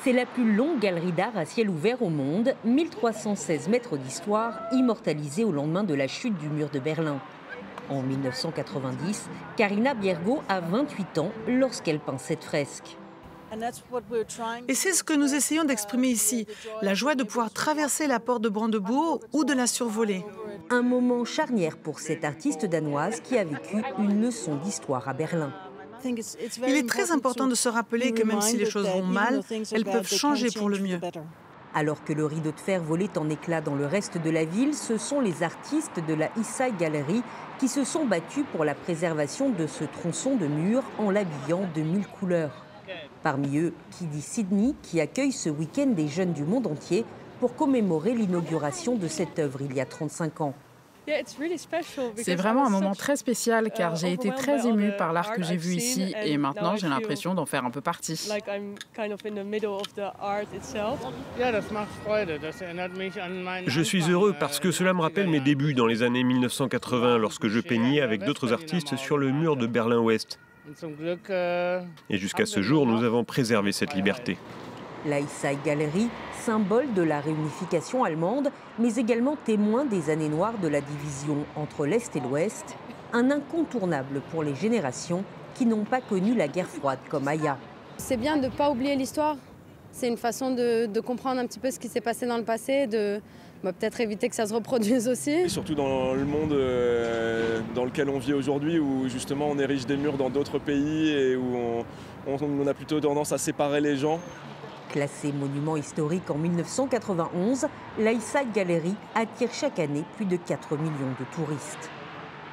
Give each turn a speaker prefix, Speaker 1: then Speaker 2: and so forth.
Speaker 1: C'est la plus longue galerie d'art à ciel ouvert au monde, 1316 mètres d'histoire, immortalisée au lendemain de la chute du mur de Berlin. En 1990, Karina Biergo a 28 ans lorsqu'elle peint cette fresque.
Speaker 2: Et c'est ce que nous essayons d'exprimer ici, la joie de pouvoir traverser la porte de Brandebourg ou de la survoler.
Speaker 1: Un moment charnière pour cette artiste danoise qui a vécu une leçon d'histoire à Berlin.
Speaker 2: Il est très important de se rappeler que même si les choses vont mal, elles peuvent changer pour le mieux.
Speaker 1: Alors que le rideau de fer volait en éclats dans le reste de la ville, ce sont les artistes de la East Side Gallery qui se sont battus pour la préservation de ce tronçon de mur en l'habillant de 1000 couleurs. Parmi eux, Kiddy Sydney, qui accueille ce week-end des jeunes du monde entier pour commémorer l'inauguration de cette œuvre il y a 35 ans.
Speaker 3: C'est vraiment un moment très spécial car j'ai été très émue par l'art que j'ai vu ici et maintenant j'ai l'impression d'en faire un peu partie.
Speaker 4: Je suis heureux parce que cela me rappelle mes débuts dans les années 1980 lorsque je peignais avec d'autres artistes sur le mur de Berlin-Ouest. Et jusqu'à ce jour, nous avons préservé cette liberté.
Speaker 1: La East Side Gallery, symbole de la réunification allemande, mais également témoin des années noires de la division entre l'Est et l'Ouest, un incontournable pour les générations qui n'ont pas connu la guerre froide comme Aya.
Speaker 5: C'est bien de ne pas oublier l'histoire. C'est une façon de comprendre un petit peu ce qui s'est passé dans le passé, de peut-être éviter que ça se reproduise aussi.
Speaker 6: Et surtout dans le monde dans lequel on vit aujourd'hui, où justement on érige des murs dans d'autres pays et où on a plutôt tendance à séparer les gens.
Speaker 1: Classée monument historique en 1991, la East Side Gallery attire chaque année plus de 4 millions de touristes.